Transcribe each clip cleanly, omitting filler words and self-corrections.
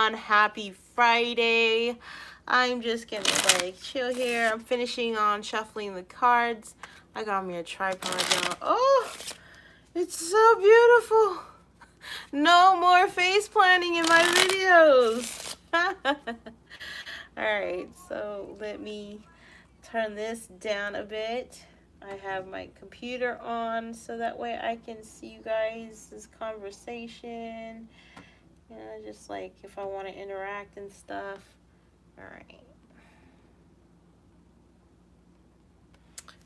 everyone. Happy Friday. I'm just gonna like chill here. I'm finishing on shuffling the cards. I got me a tripod, y'all. Oh, it's so beautiful. No more face planting in my videos. Alright, so let me turn this down a bit. I have my computer on so that way I can see you guys' this conversation. You know, just like if I want to interact and stuff. Alright.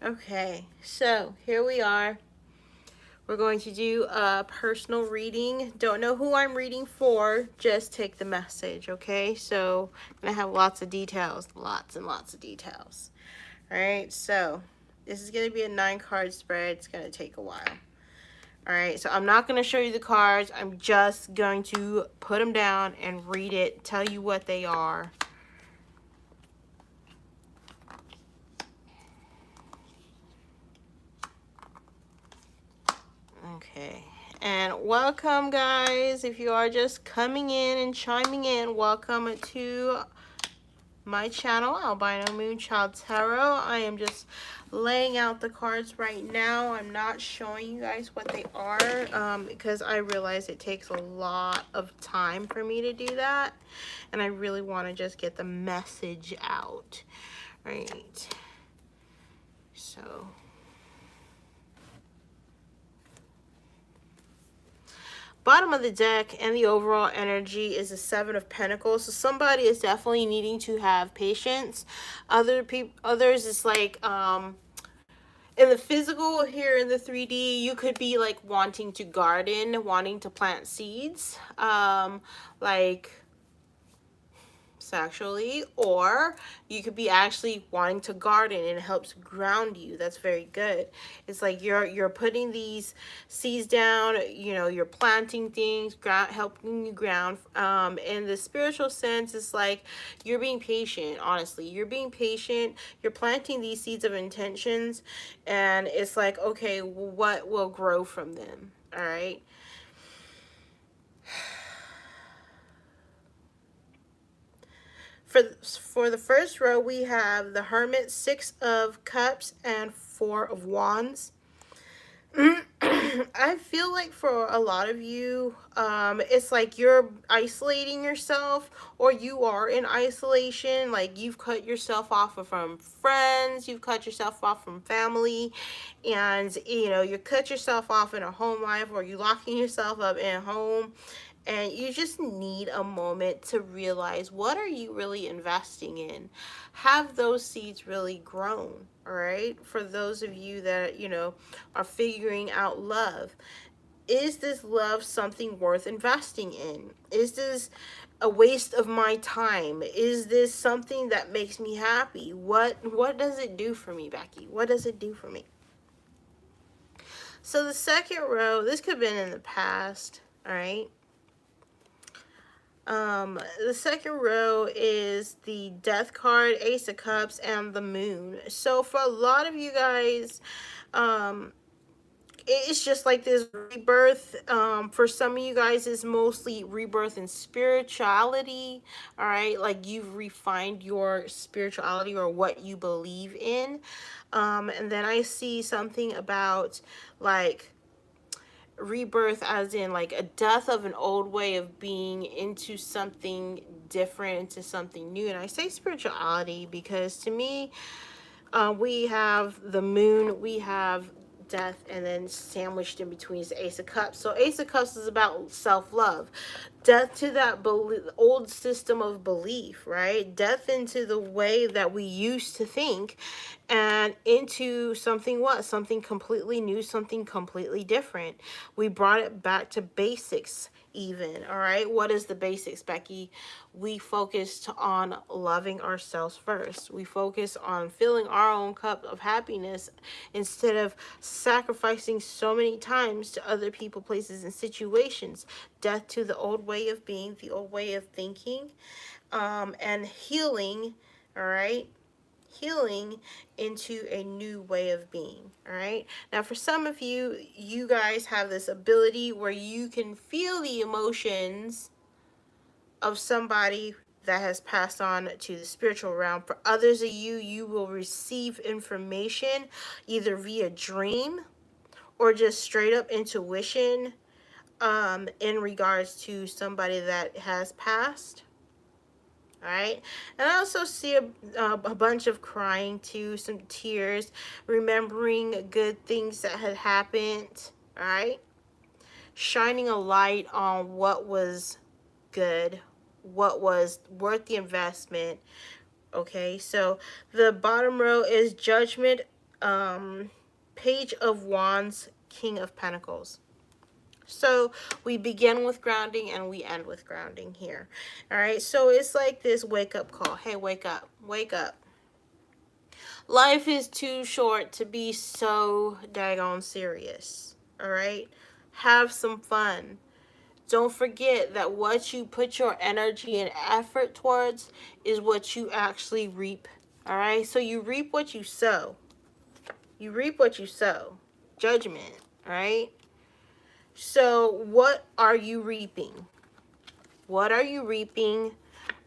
Okay, so here we are. We're going to do a personal reading. Don't know who I'm reading for, just take the message, okay? So I'm going to have lots of details, lots and lots of details. Alright, so this is going to be a 9-card spread. It's going to take a while. Alright, so I'm not going to show you the cards. I'm just going to put them down and read it, tell you what they are. Okay, and welcome guys. If you are just coming in and chiming in, welcome to my channel, AlbinoMoonChild Tarot. I am just laying out the cards right now. I'm not showing you guys what they are because I realize it takes a lot of time for me to do that, and I really want to just get the message out. Right, so bottom of the deck and the overall energy is a 7 of Pentacles. So somebody is definitely needing to have patience. Others is like in the physical here in the 3D, you could be like wanting to garden, wanting to plant seeds, like sexually, or you could be actually wanting to garden and it helps ground you. That's very good. It's like you're putting these seeds down, you know, you're planting things, helping you ground. In the spiritual sense, it's like you're being patient. Honestly, you're being patient, you're planting these seeds of intentions, and it's like, okay, what will grow from them? All right. For the first row, we have the Hermit, 6 of Cups, and 4 of Wands. I feel like for a lot of you, it's like you're isolating yourself, or you are in isolation. Like you've cut yourself off from friends, you've cut yourself off from family, and you know, you cut yourself off in a home life, or you locking yourself up in a home. And you just need a moment to realize, what are you really investing in? Have those seeds really grown? All right. For those of you that, you know, are figuring out love, is this love something worth investing in? Is this a waste of my time? Is this something that makes me happy? What does it do for me, Becky? What does it do for me? So the second row, this could have been in the past. All right. The second row is the Death card, Ace of Cups, and the Moon. So for a lot of you guys, it's just like this rebirth. For some of you guys, it's mostly rebirth in spirituality. All right, like you've refined your spirituality or what you believe in. And then I see something about like rebirth as in like a death of an old way of being into something different, into something new. And I say spirituality because to me, we have the Moon, we have death, and then sandwiched in between is Ace of Cups. So Ace of Cups is about self-love. Death to that old system of belief, right? Death into the way that we used to think, and into something what? Something completely new, something completely different. We brought it back to basics even. All right, what is the basics, Becky? We focused on loving ourselves first. We focus on filling our own cup of happiness instead of sacrificing so many times to other people, places, and situations. Death to the old way of being, the old way of thinking, and healing. All right, healing into a new way of being. All right, now for some of you, you guys have this ability where you can feel the emotions of somebody that has passed on to the spiritual realm. For others of you, you will receive information either via dream or just straight up intuition in regards to somebody that has passed. All right, and I also see a bunch of crying too, some tears, remembering good things that had happened. All right, shining a light on what was good, what was worth the investment. Okay, so the bottom row is Judgment, Page of Wands, King of Pentacles. So we begin with grounding and we end with grounding here. All right, so it's like this wake up call. Hey, wake up, wake up. Life is too short to be so daggone serious. All right, have some fun. Don't forget that what you put your energy and effort towards is what you actually reap. All right, so you reap what you sow. You reap what you sow. Judgment. All right. So what are you reaping? What are you reaping?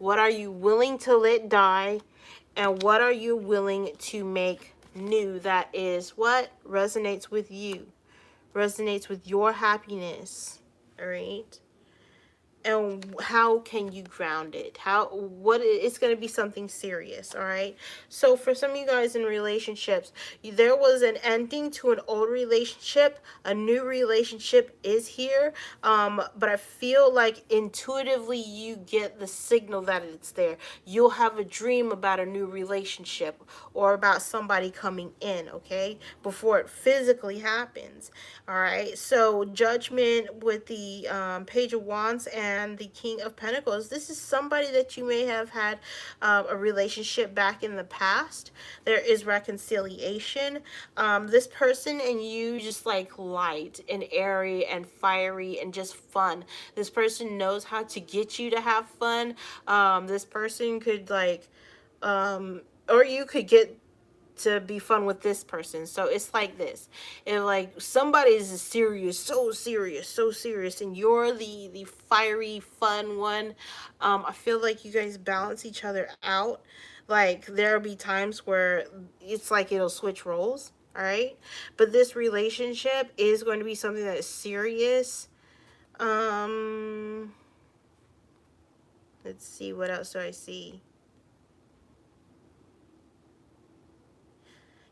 What are you willing to let die? And what are you willing to make new that is what resonates with you? Resonates with your happiness. All right. And how can you ground it? It's going to be something serious. All right, so for some of you guys in relationships, there was an ending to an old relationship. A new relationship is here, but I feel like intuitively you get the signal that it's there. You'll have a dream about a new relationship or about somebody coming in, okay, before it physically happens. All right, so Judgment with the Page of Wands and the King of Pentacles. This is somebody that you may have had a relationship back in the past. There is reconciliation. This person and you just like light and airy and fiery and just fun. This person knows how to get you to have fun. This person could like, or you could get to be fun with this person. So it's like this. If like somebody is serious, so serious, so serious, and you're the fiery, fun one, I feel like you guys balance each other out. Like there'll be times where it's like it'll switch roles, all right? But this relationship is going to be something that is serious. Let's see, what else do I see?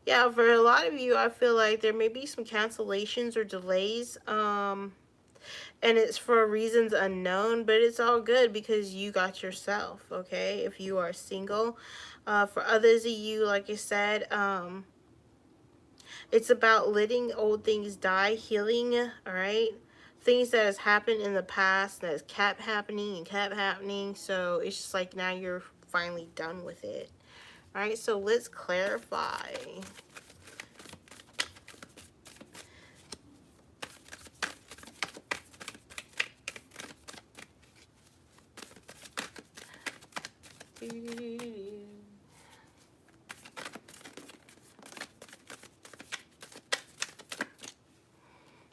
Yeah, for a lot of you, I feel like there may be some cancellations or delays. And it's for reasons unknown, but it's all good because you got yourself, okay? If you are single. For others of you, like I said, it's about letting old things die, healing, all right? Things that has happened in the past that has kept happening and kept happening. So it's just like now you're finally done with it. All right, so let's clarify.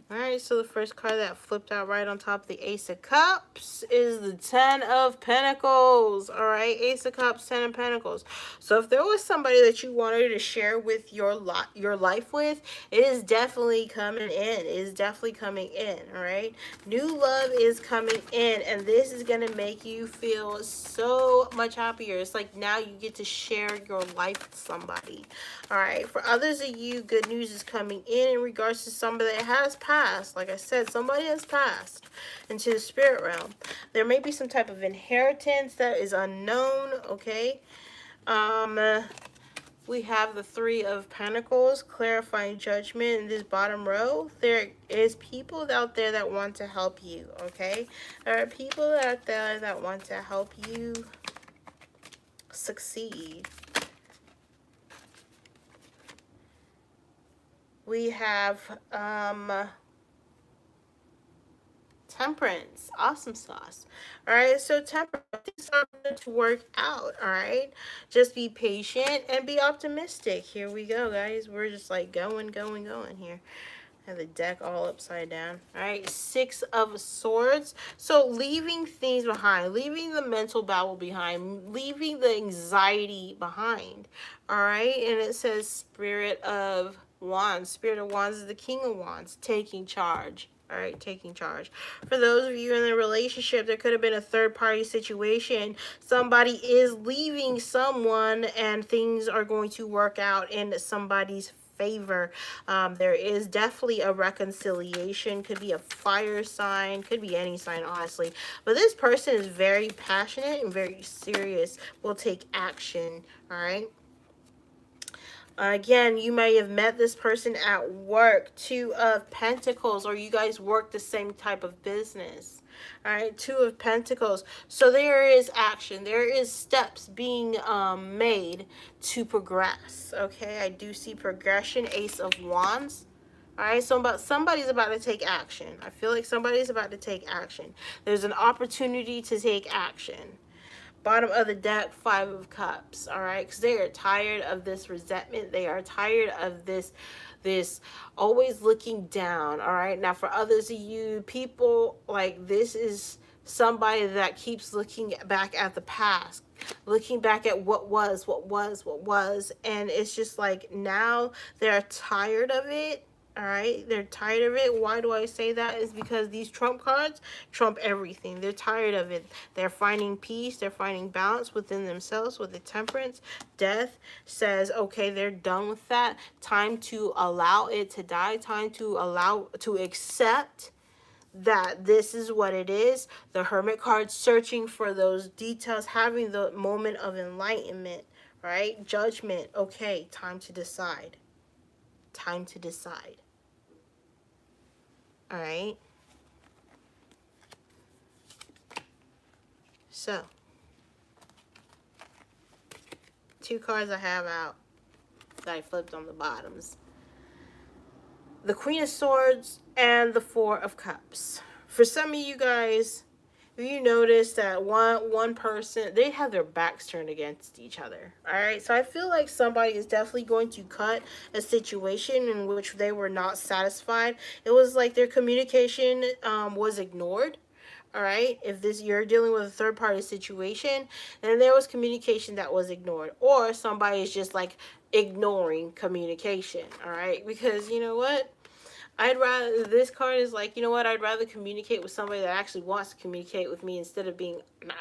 Alright, so the first card that flipped out right on top of the Ace of Cups is the Ten of Pentacles. Alright, Ace of Cups, Ten of Pentacles. So if there was somebody that you wanted to share with your life with, it is definitely coming in. It is definitely coming in, alright? New love is coming in, and this is going to make you feel so much happier. It's like now you get to share your life with somebody. Alright, for others of you, good news is coming in regards to somebody that has passed. Like I said, somebody has passed into the spirit realm. There may be some type of inheritance that is unknown, okay? We have the Three of Pentacles, clarifying judgment in this bottom row. There is people out there that want to help you, okay? There are people out there that want to help you succeed. We have Temperance, awesome sauce. All right, so Temperance, things are going to work out. All right, just be patient and be optimistic. Here we go, guys. We're just like going here. Have the deck all upside down. All right, Six of Swords. So leaving things behind, leaving the mental battle behind, leaving the anxiety behind. All right, and it says Spirit of Wands. Spirit of Wands is the King of Wands, taking charge. All right, taking charge. For those of you in a relationship, there could have been a third-party situation. Somebody is leaving someone, and things are going to work out in somebody's favor. There is definitely a reconciliation. Could be a fire sign. Could be any sign, honestly. But this person is very passionate and very serious. Will take action. All right. Again, you may have met this person at work. Two of Pentacles, or you guys work the same type of business. All right, Two of Pentacles. So there is action. There is steps being made to progress. Okay, I do see progression. Ace of Wands. All right, so somebody's about to take action. I feel like somebody's about to take action. There's an opportunity to take action. Bottom of the deck, Five of Cups. All right, because they are tired of this resentment. They are tired of this always looking down. All right, now for others of you, people, like, this is somebody that keeps looking back at the past, looking back at what was, and it's just like now they're tired of it. All right, they're tired of it. Why do I say that? Is because these trump cards trump everything. They're tired of it. They're finding peace. They're finding balance within themselves with the Temperance. Death says, okay, they're done with that. Time to allow it to die. Time to accept that this is what it is. The Hermit card, searching for those details, having the moment of enlightenment, right? Judgment. Okay, time to decide. Time to decide. All right. So, two cards I have out that I flipped on the bottoms. The Queen of Swords and the Four of Cups. For some of you guys, if you notice that one person, they have their backs turned against each other. All right, so I feel like somebody is definitely going to cut a situation in which they were not satisfied. It was like their communication was ignored. All right, if you're dealing with a third-party situation, and there was communication that was ignored, or somebody is just like ignoring communication. All right, because you know what? This card is like, you know what, I'd rather communicate with somebody that actually wants to communicate with me instead of being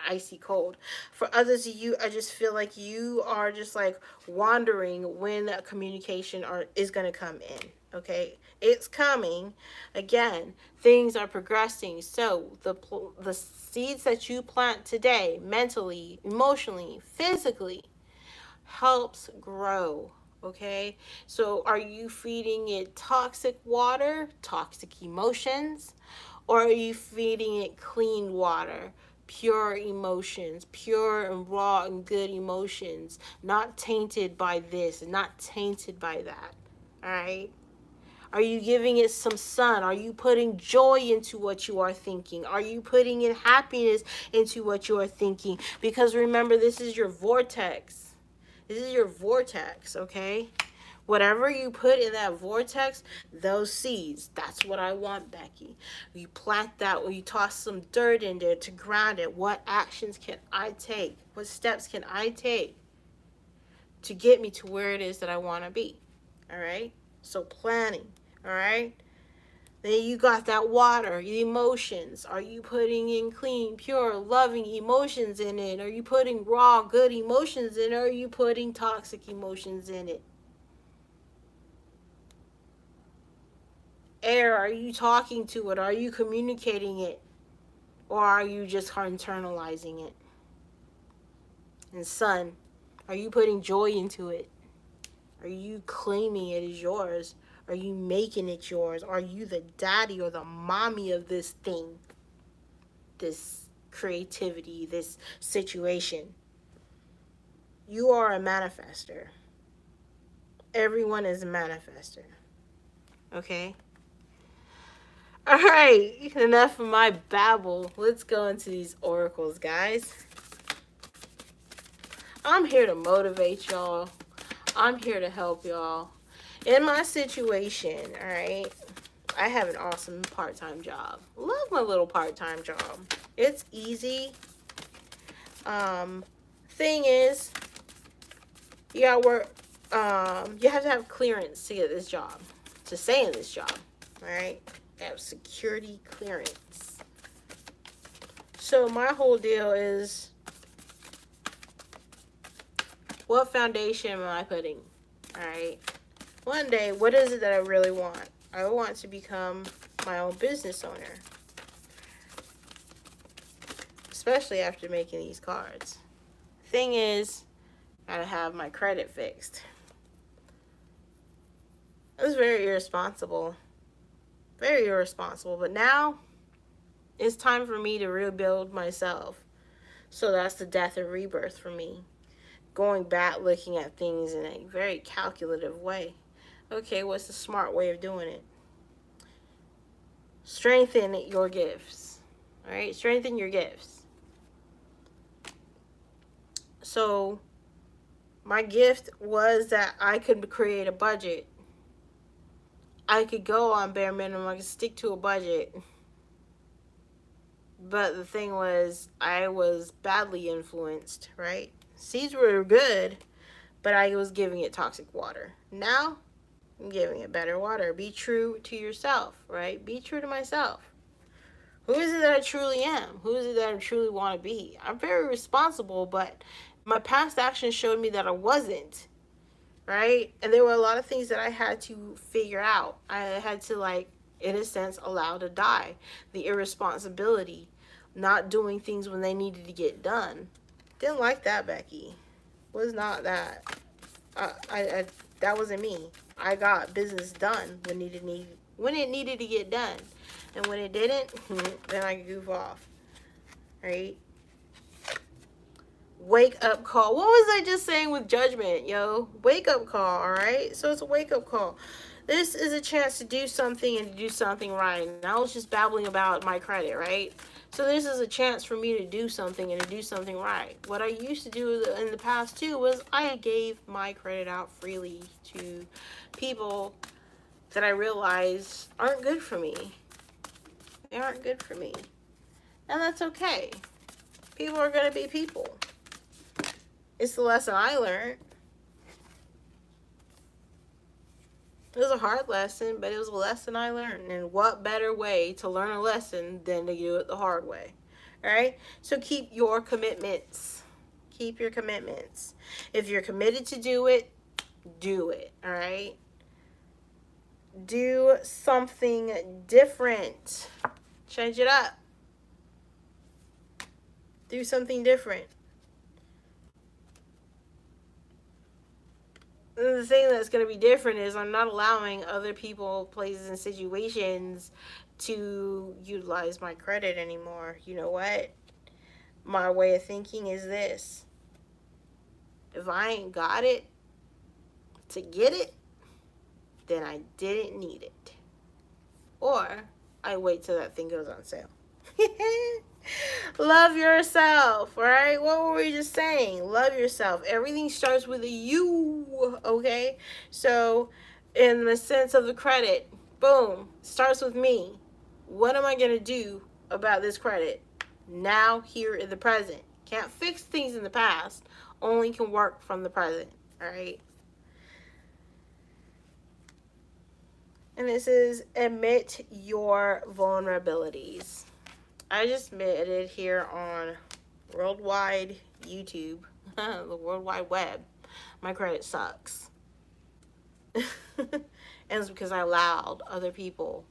icy cold. For others of you, I just feel like you are just like wondering when that communication is going to come in. Okay, it's coming. Again, things are progressing. So the seeds that you plant today, mentally, emotionally, physically, helps grow. Okay, so are you feeding it toxic water, toxic emotions, or are you feeding it clean water, pure emotions, pure and raw and good emotions, not tainted by this, not tainted by that? All right. Are you giving it some sun? Are you putting joy into what you are thinking? Are you putting in happiness into what you are thinking? Because remember, this is your vortex. This is your vortex, okay? Whatever you put in that vortex, those seeds, that's what I want, Becky. You plant that, or you toss some dirt in there to ground it. What actions can I take? What steps can I take to get me to where it is that I want to be? All right? So planning, all right? Then you got that water, the emotions. Are you putting in clean, pure, loving emotions in it? Are you putting raw, good emotions in it? Or are you putting toxic emotions in it? Air, are you talking to it? Are you communicating it? Or are you just internalizing it? And sun, are you putting joy into it? Are you claiming it as yours? Are you making it yours? Are you the daddy or the mommy of this thing? This creativity, this situation? You are a manifester. Everyone is a manifester. Okay? All right, enough of my babble. Let's go into these oracles, guys. I'm here to motivate y'all. I'm here to help y'all. In my situation, all right, I have an awesome part-time job. Love my little part-time job. It's easy. Thing is, you gotta work. You have to have clearance to get this job, to stay in this job. All right, have security clearance. So my whole deal is, what foundation am I putting? All right. One day, what is it that I really want? I want to become my own business owner, especially after making these cards. Thing is, I gotta have my credit fixed. It was very irresponsible. Very irresponsible. But now, it's time for me to rebuild myself. So that's the death and rebirth for me. Going back, looking at things in a very calculative way. Okay, what's the smart way of doing it? Strengthen your gifts. All right, strengthen your gifts. So my gift was that I could create a budget. I could go on bare minimum. I could stick to a budget. But the thing was, I was badly influenced, right? Seeds were good, but I was giving it toxic water. Now, I'm giving it better water. Be true to yourself, right? Be true to myself. Who is it that I truly am? Who is it that I truly want to be? I'm very responsible, but my past actions showed me that I wasn't, right? And there were a lot of things that I had to figure out. I had to, like, in a sense, allow to die. The irresponsibility, not doing things when they needed to get done. Didn't like that, Becky. Was not that. I that wasn't me. I got business done when it needed to get done. And when it didn't, then I goof off. Right? Wake up call. What was I just saying with judgment, yo? Wake up call, all right? So it's a wake up call. This is a chance to do something and to do something right. And I was just babbling about my credit, right? So this is a chance for me to do something and to do something right. What I used to do in the past too was I gave my credit out freely to people that I realized aren't good for me. They aren't good for me. And that's okay. People are going to be people. It's the lesson I learned. It was a hard lesson, but it was a lesson I learned. And what better way to learn a lesson than to do it the hard way? All right? So keep your commitments. Keep your commitments. If you're committed to do it, do it. All right? Do something different. Change it up. Do something different. The thing that's going to be different is I'm not allowing other people, places, and situations to utilize my credit anymore. You know what? My way of thinking is this. If I ain't got it to get it, then I didn't need it. Or I wait till that thing goes on sale. Love yourself, all right? What were we just saying? Love yourself. Everything starts with a you, okay? So, in the sense of the credit, boom, starts with me. What am I going to do about this credit? Now, here in the present. Can't fix things in the past. Only can work from the present, all right? And this is admit your vulnerabilities. I just admitted here on worldwide YouTube, the World Wide Web, my credit sucks. And it's because I allowed other people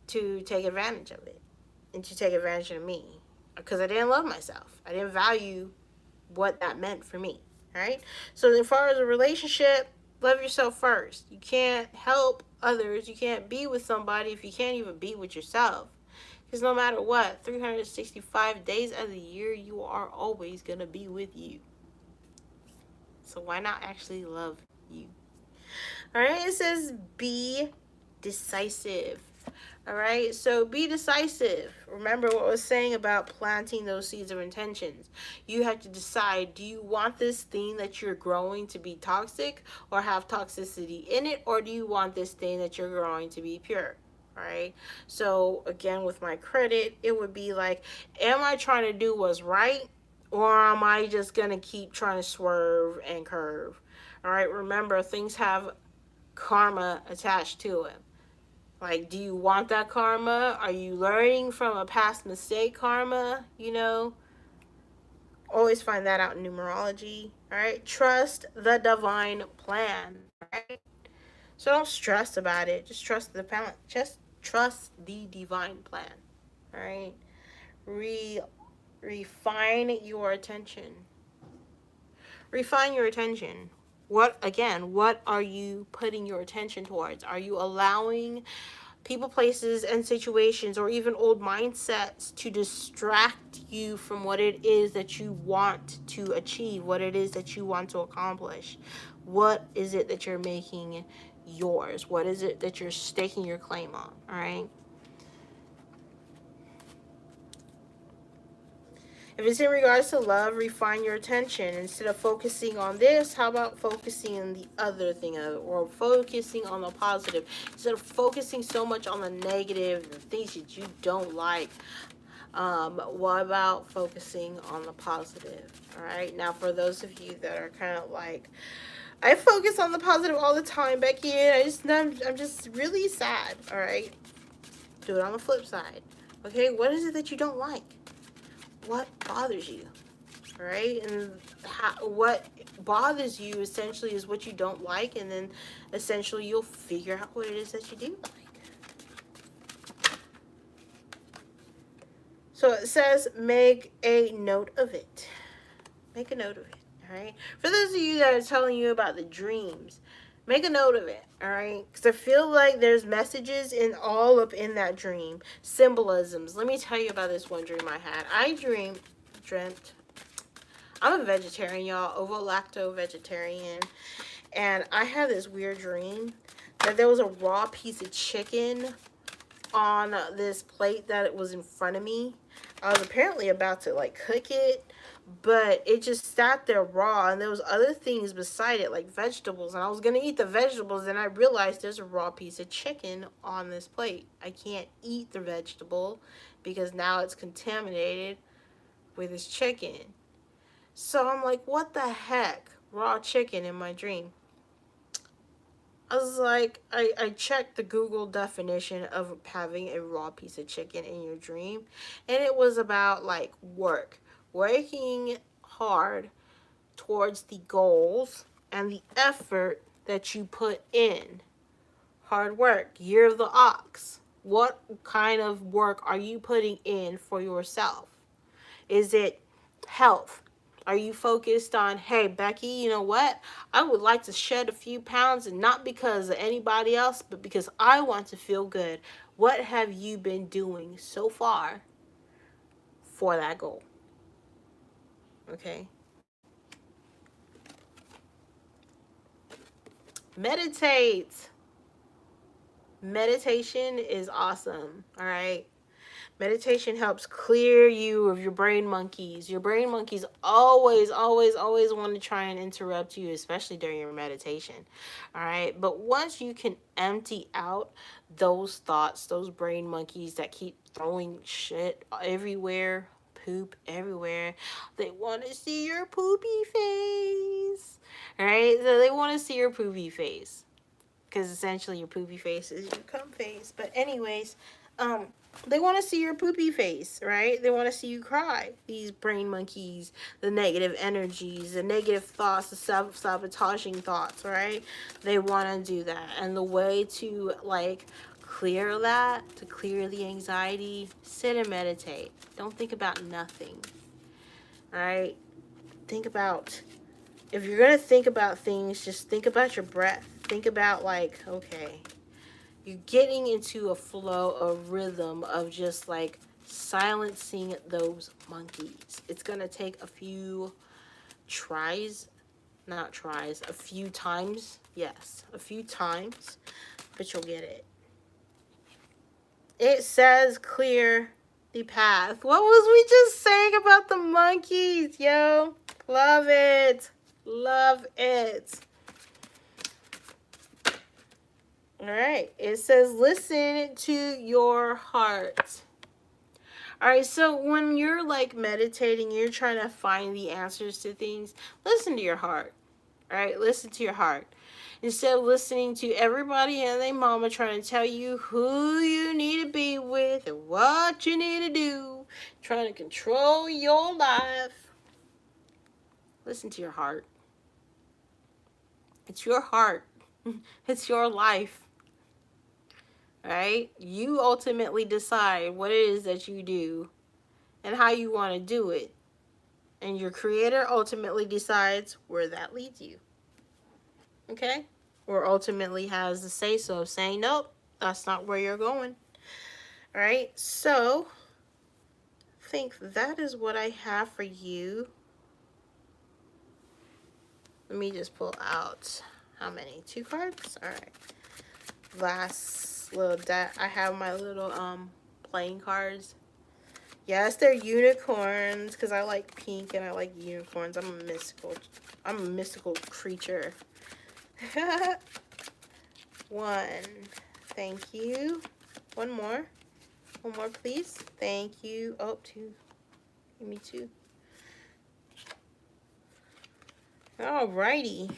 to take advantage of it and to take advantage of me because I didn't love myself. I didn't value what that meant for me, all right? So as far as a relationship, love yourself first. You can't help others. You can't be with somebody if you can't even be with yourself. Because no matter what, 365 days of the year, you are always going to be with you. So why not actually love you? All right, it says be decisive. All right, so be decisive. Remember what I was saying about planting those seeds of intentions. You have to decide, do you want this thing that you're growing to be toxic or have toxicity in it, or do you want this thing that you're growing to be pure? All right, so again, with my credit, it would be like, am I trying to do what's right, or am I just going to keep trying to swerve and curve? All right, remember, things have karma attached to it. Like, do you want that karma? Are you learning from a past mistake karma? You know, always find that out in numerology. All right. Trust the divine plan. All right. So don't stress about it. Just trust the plan. Just trust the divine plan. All right. Refine your attention. Refine your attention. What are you putting your attention towards? Are you allowing people, places, and situations, or even old mindsets to distract you from what it is that you want to achieve, what it is that you want to accomplish? What is it that you're making yours? What is it that you're staking your claim on? All right. If it's in regards to love, refine your attention. Instead of focusing on this, how about focusing on the other thing, or focusing on the positive? Instead of focusing so much on the negative, the things that you don't like, what about focusing on the positive? All right. Now, for those of you that are kind of like, I focus on the positive all the time, Becky, and I'm just really sad. All right. Do it on the flip side. Okay. What is it that you don't like? What bothers you? All right. And what bothers you essentially is what you don't like, and then essentially you'll figure out what it is that you do like. So it says, make a note of it. Make a note of it. All right. For those of you that are telling you about the dreams, make a note of it. All right. Because I feel like there's messages in all up in that dream, symbolisms. Let me tell you about this one dream I had. I dreamt. I'm a vegetarian, y'all, ovo-lacto vegetarian, and I had this weird dream that there was a raw piece of chicken on this plate that it was in front of me. I was apparently about to like cook it, but it just sat there raw, and there was other things beside it like vegetables, and I was gonna eat the vegetables, and I realized there's a raw piece of chicken on this plate. I can't eat the vegetable because now it's contaminated with this chicken. So I'm like, what the heck? Raw chicken in my dream. I was like, I checked the Google definition of having a raw piece of chicken in your dream, and it was about like working hard towards the goals and the effort that you put in. Hard work, year of the ox. What kind of work are you putting in for yourself? Is it health? Are you focused on, hey, Becky, you know what? I would like to shed a few pounds, and not because of anybody else, but because I want to feel good. What have you been doing so far for that goal? Okay. Meditate. Meditation is awesome. All right. Meditation helps clear you of your brain monkeys. Your brain monkeys always, always, always want to try and interrupt you, especially during your meditation. All right. But once you can empty out those thoughts, those brain monkeys that keep throwing shit everywhere, poop everywhere, they want to see your poopy face. All right. So they want to see your poopy face, because essentially your poopy face is your cum face. But anyways, they want to see your poopy face, right? They want to see you cry. These brain monkeys, the negative energies, the negative thoughts, the self-sabotaging thoughts, right? They want to do that. And the way to like clear that, to clear the anxiety, sit and meditate. Don't think about nothing. All right? Think about, if you're going to think about things, just think about your breath. Think about like, okay, you're getting into a flow, a rhythm of just like silencing those monkeys. It's going to take a few a few times. Yes, a few times, but you'll get it. It says clear the path. What was we just saying about the monkeys, yo? Love it. Love it. All right. It says listen to your heart. All right. So when you're like meditating, you're trying to find the answers to things, listen to your heart. All right. Listen to your heart. Instead of listening to everybody and their mama trying to tell you who you need to be with and what you need to do, trying to control your life, listen to your heart. It's your heart. It's your life. Right? You ultimately decide what it is that you do and how you want to do it. And your creator ultimately decides where that leads you. Okay? Or ultimately has the say so of saying, nope, that's not where you're going. All right? So, I think that is what I have for you. Let me just pull out how many? 2 cards? All right. Last little deck. I have my little playing cards. Yes, they're unicorns because I like pink and I like unicorns. I'm a mystical creature. 1. Thank you. One more, please. Thank you. Oh, 2. Give me 2. Alrighty.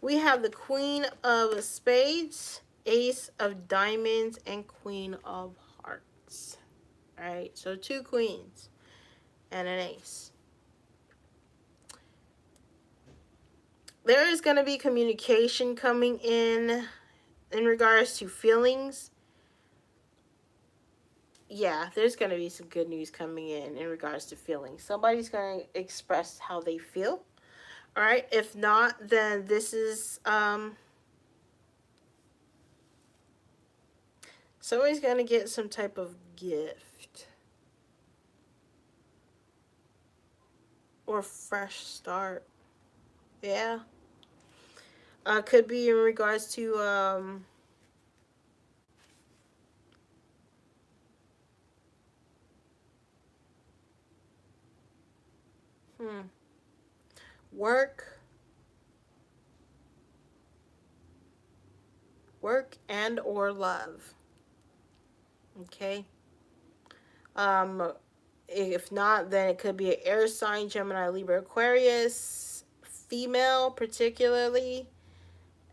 We have the Queen of Spades, Ace of Diamonds, and Queen of Hearts. Alright, so 2 queens and an ace. There is going to be communication coming in regards to feelings. Yeah, there's going to be some good news coming in regards to feelings. Somebody's going to express how they feel. All right. If not, then this is somebody's going to get some type of gift or fresh start. Yeah. Could be in regards to work and or love. Okay. If not, then it could be an air sign, Gemini, Libra, Aquarius, female particularly,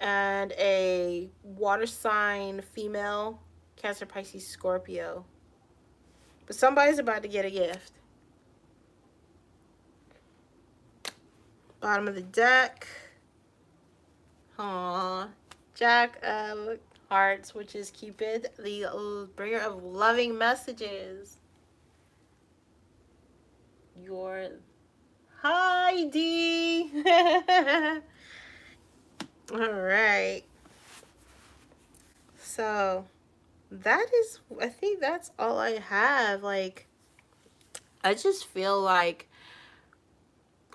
and a water sign, female, Cancer, Pisces, Scorpio. But somebody's about to get a gift. Bottom of the deck. Aww. Jack of Hearts, which is Cupid, the bringer of loving messages. Your Heidi. All right. So that is, I think that's all I have. Like, I just feel like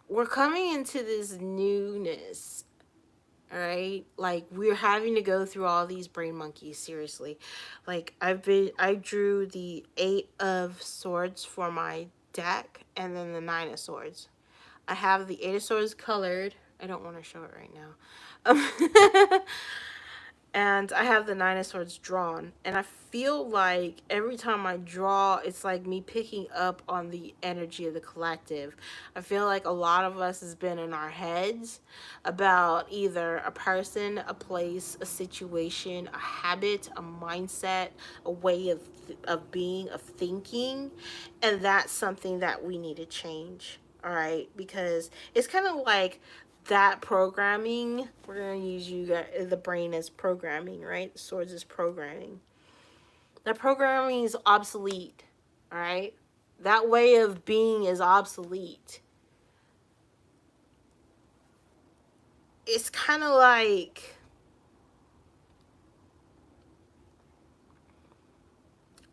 we're coming into this newness. All right, like we're having to go through all these brain monkeys, seriously. Like I drew the 8 of Swords for my deck and then the 9 of Swords. I have the 8 of Swords colored. I don't want to show it right now. And I have the 9 of Swords drawn. And I feel like every time I draw, it's like me picking up on the energy of the collective. I feel like a lot of us has been in our heads about either a person, a place, a situation, a habit, a mindset, a way of being, of thinking. And that's something that we need to change. All right, because it's kind of like that programming. We're going to use the brain as programming, right? Swords is programming. That programming is obsolete, all right? That way of being is obsolete. It's kind of like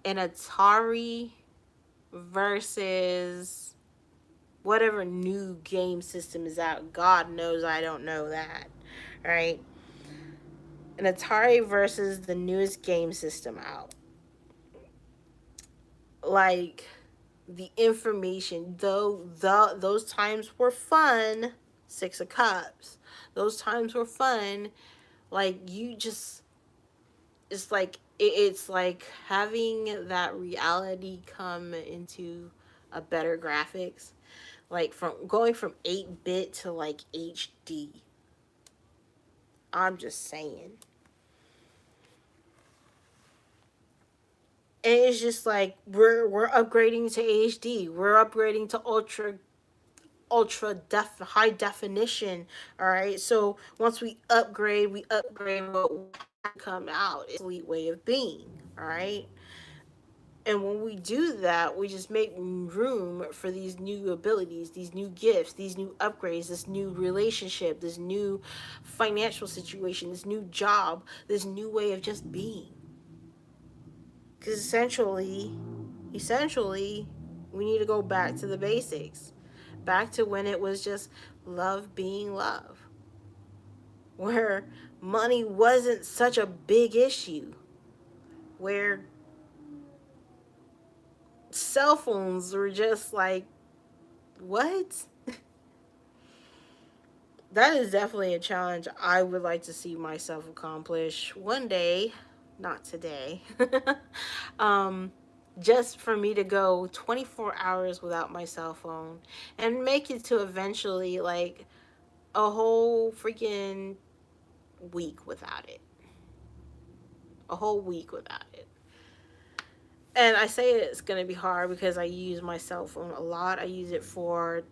an Atari versus whatever new game system is out. God knows I don't know that, right? an Atari versus the newest game system out. Like, the information, though, those times were fun. Six of Cups. Those times were fun. Like, you just, it's like it's like having that reality come into a better graphics, like from going from 8-bit to like HD. I'm just saying. And it's just like we're upgrading to HD. We're upgrading to high definition. All right. So once we upgrade what come out. It's a elite way of being. All right. And when we do that, we just make room for these new abilities, these new gifts, these new upgrades, this new relationship, this new financial situation, this new job, this new way of just being. Because essentially, we need to go back to the basics, back to when it was just love being love, where money wasn't such a big issue, where cell phones were just like, what? That is definitely a challenge I would like to see myself accomplish one day, not today. um, just for me to go 24 hours without my cell phone and make it to eventually like a whole freaking week without it. A whole week without it. And I say it's going to be hard because I use my cell phone a lot. I use it for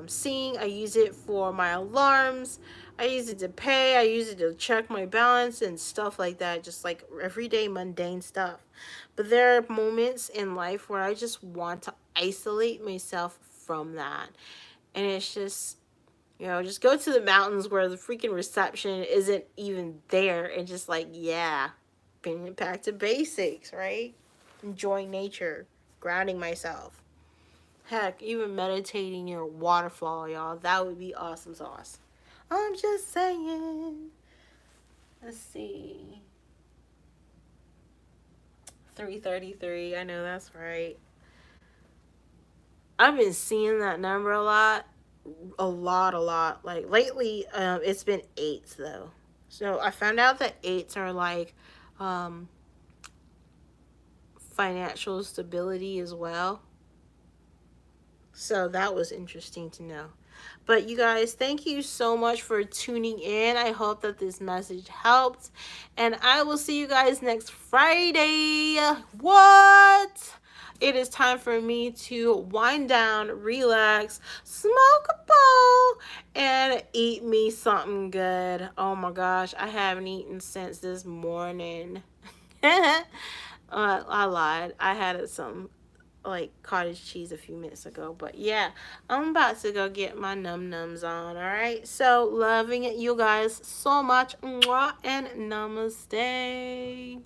seeing. I use it for my alarms. I use it to pay. I use it to check my balance and stuff like that. Just like everyday mundane stuff. But there are moments in life where I just want to isolate myself from that. And it's just, just go to the mountains where the freaking reception isn't even there. And just like, yeah, bring it back to basics, right? Enjoying nature, grounding myself. Heck, even meditating near a waterfall, y'all. That would be awesome sauce. I'm just saying. Let's see. 333. I know that's right. I've been seeing that number a lot. A lot, a lot. Like lately, it's been eights though. So I found out that eights are like um, financial stability as well. So that was interesting to know. But you guys, thank you so much for tuning in. I hope that this message helped. And I will see you guys next Friday. What? It is time for me to wind down, relax, smoke a bowl, and eat me something good. Oh my gosh, I haven't eaten since this morning. I lied. I had some like cottage cheese a few minutes ago, but yeah, I'm about to go get my num nums on. All right, so loving it, you guys, so much. Mwah, and namaste.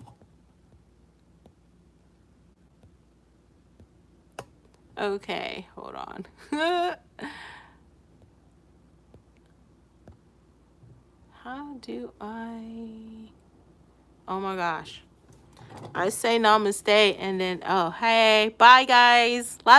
Okay, hold on. How do I? Oh my gosh, I say namaste and then, oh hey, bye guys, love